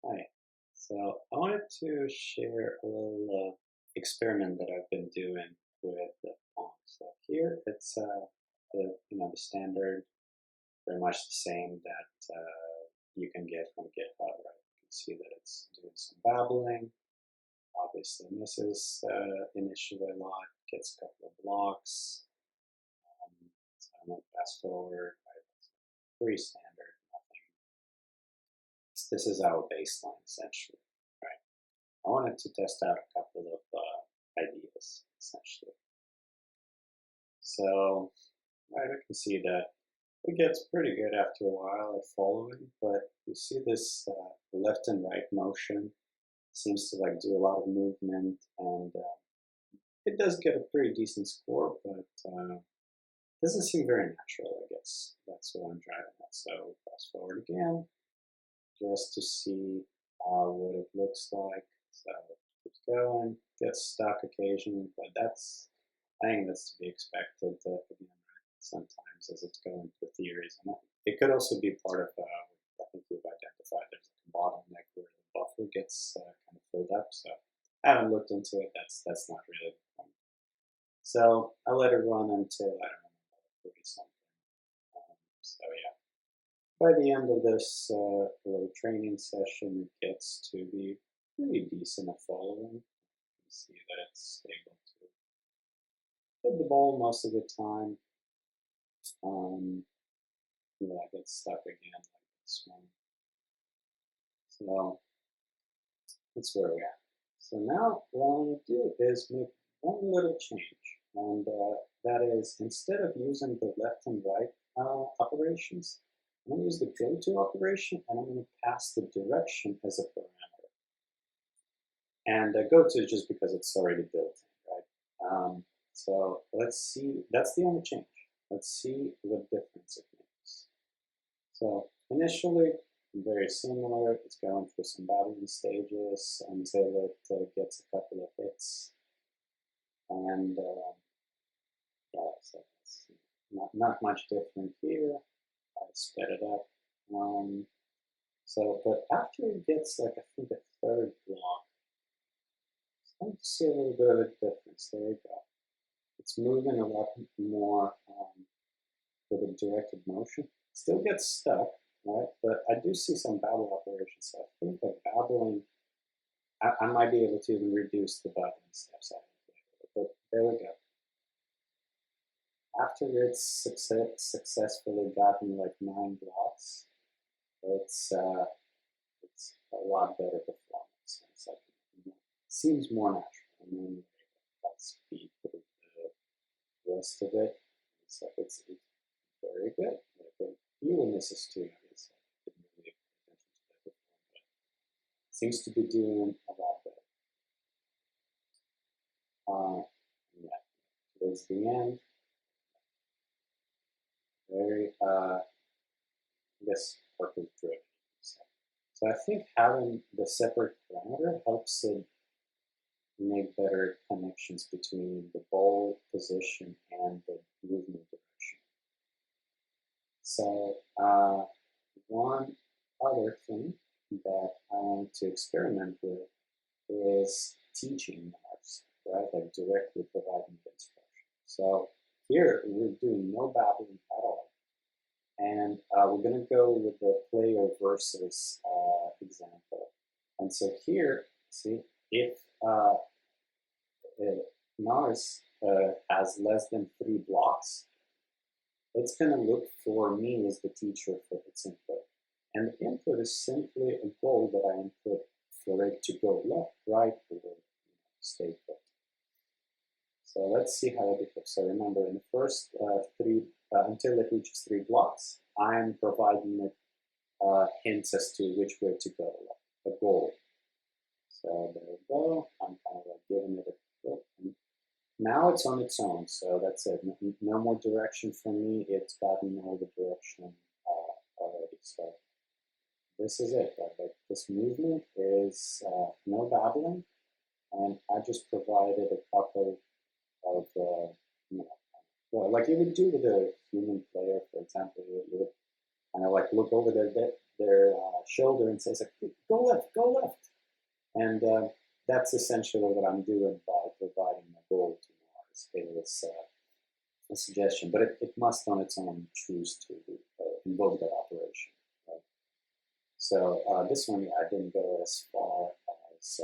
Hi. So I wanted to share a little experiment that I've been doing with the Pong. So here it's the standard, very much the same that you can get from GitHub. Right? You can see that it's doing some babbling. Obviously misses initially a lot, gets a couple of blocks. So I'm going to fast forward. Right? It's pretty standard. Nothing. This is our baseline essentially. Right? I wanted to test out a couple of ideas, essentially. So, right, I can see that it gets pretty good after a while at following, but you see this left and right motion seems to like do a lot of movement, and it does get a pretty decent score, but doesn't seem very natural, I guess. That's what I'm driving at. So fast forward again, just to see what it looks like. So keeps going, gets stuck occasionally, but I think that's to be expected again, sometimes as it's going through theories. And it could also be part of, I think we've identified there's like a bottleneck where the buffer gets kind of filled up. So I haven't looked into it. That's not really the point. So I let it run until, I don't know, 30 something. So yeah. By the end of this little training session, it gets to be pretty decent at following. You can see that it's able to hit the ball most of the time. Yeah, I get stuck again like this one. So that's where we're at. So now what I'm going to do is make one little change, and that is instead of using the left and right operations, I'm going to use the go to operation, and I'm going to pass the direction as a parameter. And go to is just because it's already built in, right? So let's see, that's the only change. Let's see what difference it makes. So initially, very similar. It's going through some battling stages until it gets a couple of hits. And yeah, so it's not much different here. I sped it up. But after it gets like, I think, a third block, starting to see a little bit of a difference. There you go. It's moving a lot more with a directed motion. Still gets stuck, right? But I do see some babble operations. So I think that babbling, I might be able to even reduce the babbling steps out of it. But there we go. After it's successfully gotten like 9 blocks, it's a lot better performance. It's like, seems more natural. And then that speed through the rest of it. It's very good. Like, even misses too, I guess. I didn't really pay attention to that before, but seems to be doing a lot better. Yeah, towards the end, very, I guess, purpose driven. So I think having the separate parameter helps it make better connections between the ball position and the movement direction. So one other thing that I want to experiment with is teaching NARS, right? Like directly providing the instruction. So here we're doing no babbling at all. And we're going to go with the player versus example. And so here, see, if NARS has less than 3 blocks, it's going to look for me as the teacher for its input. And the input is simply a goal that I input for it to go left, right, or stay put. So let's see how it differs. So remember, in the first 3, until it reaches 3 blocks, I'm providing it hints as to which way to go, like a goal. So there we go. I'm kind of like giving it a click. Now it's on its own, so that's it. No more direction from me. It's gotten all the direction already. So this is it. Like this movement is no babbling, and I just provided a couple of well, like you would do with a human player, for example. You would kind of like look over their shoulder and say, like, go left. And that's essentially what I'm doing by providing a goal to Mars. It is a suggestion, but it must on its own choose to invoke that operation. Right? So this one, yeah, I didn't go as far as